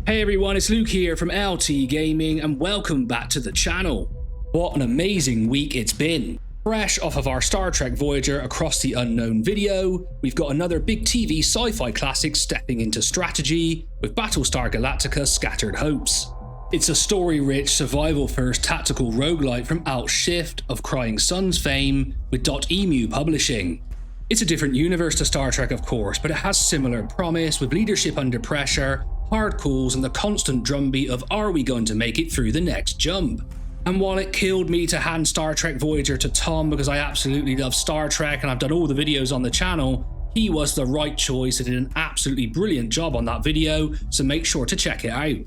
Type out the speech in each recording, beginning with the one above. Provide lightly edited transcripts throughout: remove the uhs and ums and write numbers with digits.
Hey everyone, it's Luke here from LT Gaming and welcome back to the channel. What an amazing week it's been. Fresh off of our Star Trek Voyager Across the Unknown video, we've got another big TV sci-fi classic stepping into strategy with Battlestar Galactica Scattered Hopes. It's a story-rich, survival-first tactical roguelite from Shift of Crying Sun's fame with Dotemu publishing. It's a different universe to Star Trek of course, but it has similar promise with leadership under pressure, hard calls and the constant drumbeat of are we going to make it through the next jump? And while it killed me to hand Star Trek Voyager to Tom because I absolutely love Star Trek and I've done all the videos on the channel, he was the right choice and did an absolutely brilliant job on that video, so make sure to check it out.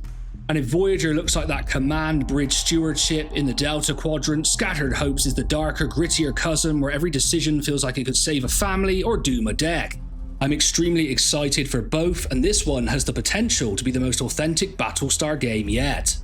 And if Voyager looks like that command bridge stewardship in the Delta Quadrant, Scattered Hopes is the darker, grittier cousin where every decision feels like it could save a family or doom a deck. I'm extremely excited for both, and this one has the potential to be the most authentic Battlestar game yet.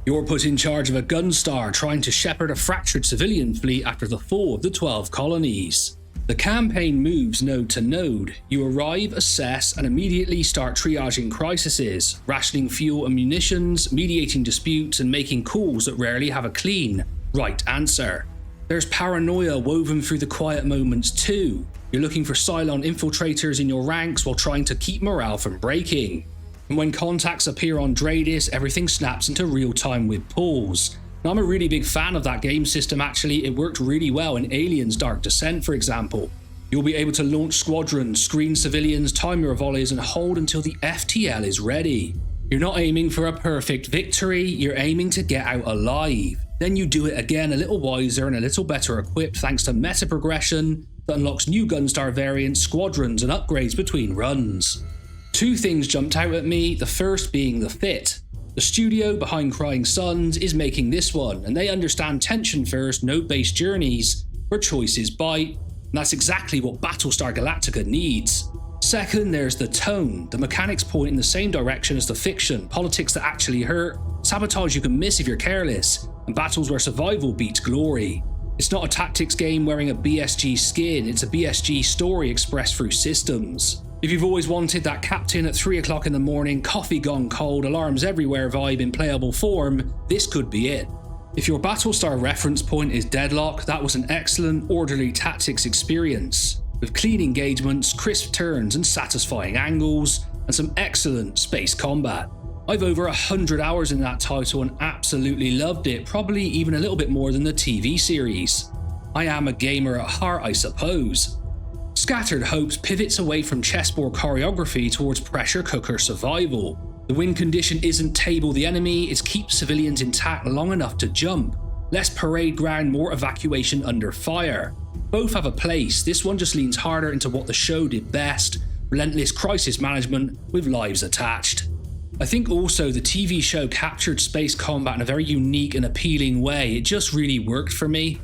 You're put in charge of a Gunstar trying to shepherd a fractured civilian fleet after the fall of the 12 colonies. The campaign moves node to node. You arrive, assess, and immediately start triaging crises, rationing fuel and munitions, mediating disputes, and making calls that rarely have a clean, right answer. There's paranoia woven through the quiet moments too. You're looking for Cylon infiltrators in your ranks while trying to keep morale from breaking. And when contacts appear on Dradis, everything snaps into real time with pause. Now, I'm a really big fan of that game system actually. It worked really well in Aliens Dark Descent for example. You'll be able to launch squadrons, screen civilians, time your volleys and hold until the FTL is ready. You're not aiming for a perfect victory, you're aiming to get out alive. Then you do it again a little wiser and a little better equipped thanks to meta progression that unlocks new Gunstar variants, squadrons and upgrades between runs. Two things jumped out at me, the first being the fit. The studio behind Crying Suns is making this one, and they understand tension first, node-based journeys where choices bite, and that's exactly what Battlestar Galactica needs. Second, there's the tone. The mechanics point in the same direction as the fiction, politics that actually hurt, sabotage you can miss if you're careless, and battles where survival beats glory. It's not a tactics game wearing a BSG skin, it's a BSG story expressed through systems. If you've always wanted that captain at 3 o'clock in the morning, coffee gone cold, alarms everywhere vibe in playable form, this could be it. If your Battlestar reference point is Deadlock, that was an excellent, orderly tactics experience, with clean engagements, crisp turns and satisfying angles, and some excellent space combat. I've over 100 hours in that title and absolutely loved it, probably even a little bit more than the TV series. I am a gamer at heart, I suppose. Scattered Hopes pivots away from chessboard choreography towards pressure cooker survival. The win condition isn't table the enemy, it's keep civilians intact long enough to jump. Less parade ground, more evacuation under fire. Both have a place, this one just leans harder into what the show did best, relentless crisis management with lives attached. I think also the TV show captured space combat in a very unique and appealing way, it just really worked for me.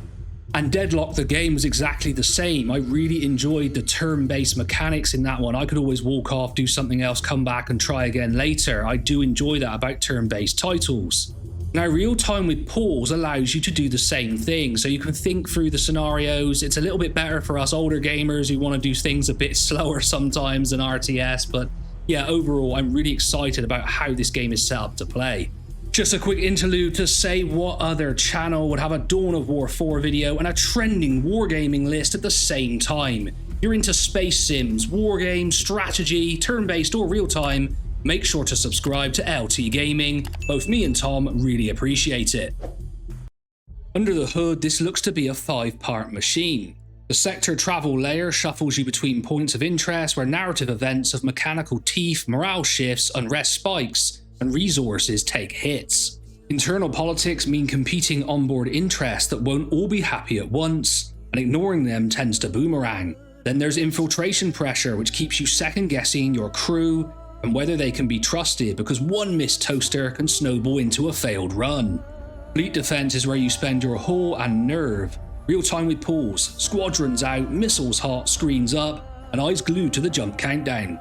And Deadlock the game was exactly the same. I really enjoyed the turn-based mechanics in that one. I could always walk off, do something else, come back and try again later. I do enjoy that about turn-based titles. Now, real time with pause allows you to do the same thing, so you can think through the scenarios. It's a little bit better for us older gamers who want to do things a bit slower sometimes than RTS, but yeah, overall, I'm really excited about how this game is set up to play. Just a quick interlude to say what other channel would have a Dawn of War 4 video and a trending wargaming list at the same time. You're into space sims, wargames, strategy, turn-based or real-time, make sure to subscribe to LT Gaming. Both me and Tom really appreciate it. Under the hood, this looks to be a 5-part machine. The sector travel layer shuffles you between points of interest where narrative events have mechanical teeth, morale shifts, unrest spikes, and resources take hits. Internal politics mean competing onboard interests that won't all be happy at once, and ignoring them tends to boomerang. Then there's infiltration pressure, which keeps you second guessing your crew and whether they can be trusted because one missed toaster can snowball into a failed run. Fleet defense is where you spend your hull and nerve. Real time with pause, squadrons out, missiles hot, screens up, and eyes glued to the jump countdown.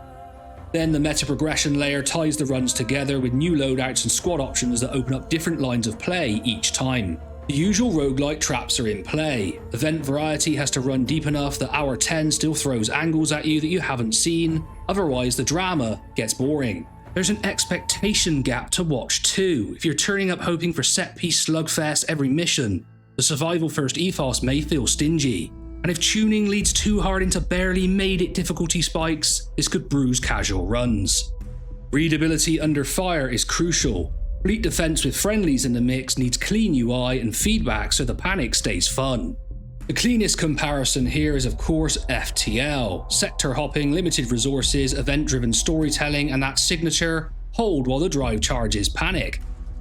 Then the meta progression layer ties the runs together with new loadouts and squad options that open up different lines of play each time. The usual roguelite traps are in play. Event variety has to run deep enough that hour 10 still throws angles at you that you haven't seen, otherwise the drama gets boring. There's an expectation gap to watch too. If you're turning up hoping for set-piece slugfest every mission, the survival first ethos may feel stingy. And if tuning leads too hard into barely made it difficulty spikes, this could bruise casual runs. Readability under fire is crucial. Fleet defense with friendlies in the mix needs clean UI and feedback so the panic stays fun. The cleanest comparison here is of course FTL, sector hopping, limited resources, event-driven storytelling, and that signature, hold while the drive charges panic.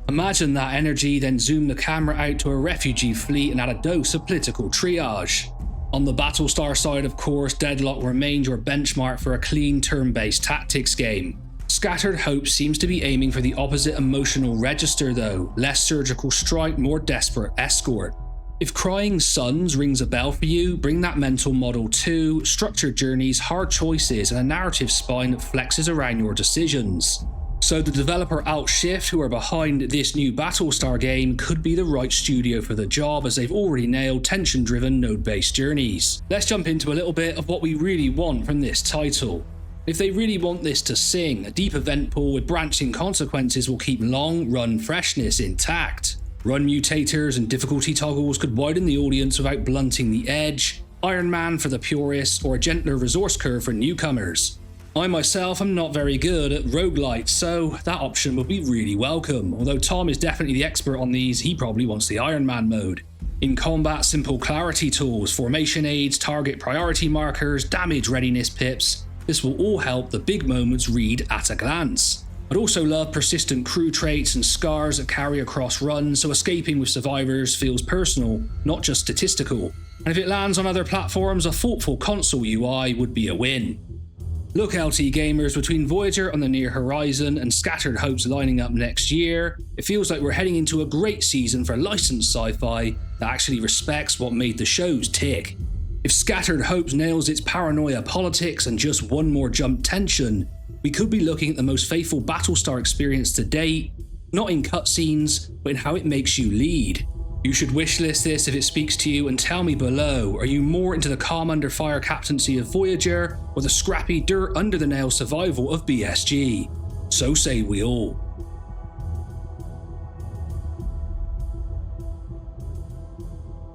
Imagine that energy, then zoom the camera out to a refugee fleet and add a dose of political triage. On the Battlestar side of course, Deadlock remains your benchmark for a clean turn-based tactics game. Scattered Hope seems to be aiming for the opposite emotional register though, less surgical strike, more desperate escort. If Crying Sons rings a bell for you, bring that mental model too, structured journeys, hard choices, and a narrative spine that flexes around your decisions. So the developer Outshift, who are behind this new Battlestar game, could be the right studio for the job as they've already nailed tension-driven node-based journeys. Let's jump into a little bit of what we really want from this title. If they really want this to sing, a deep event pool with branching consequences will keep long-run freshness intact. Run mutators and difficulty toggles could widen the audience without blunting the edge, Iron Man for the purists, or a gentler resource curve for newcomers. I myself am not very good at roguelites, so that option would be really welcome, although Tom is definitely the expert on these, he probably wants the Iron Man mode. In combat, simple clarity tools, formation aids, target priority markers, damage readiness pips, this will all help the big moments read at a glance. I'd also love persistent crew traits and scars that carry across runs, so escaping with survivors feels personal, not just statistical. And if it lands on other platforms, a thoughtful console UI would be a win. Look LT gamers, between Voyager on the near horizon and Scattered Hopes lining up next year, it feels like we're heading into a great season for licensed sci-fi that actually respects what made the shows tick. If Scattered Hopes nails its paranoia politics and just one more jump tension, we could be looking at the most faithful Battlestar experience to date, not in cutscenes, but in how it makes you lead. You should wishlist this if it speaks to you and tell me below, are you more into the calm under fire captaincy of Voyager or the scrappy dirt under the nail survival of BSG? So say we all.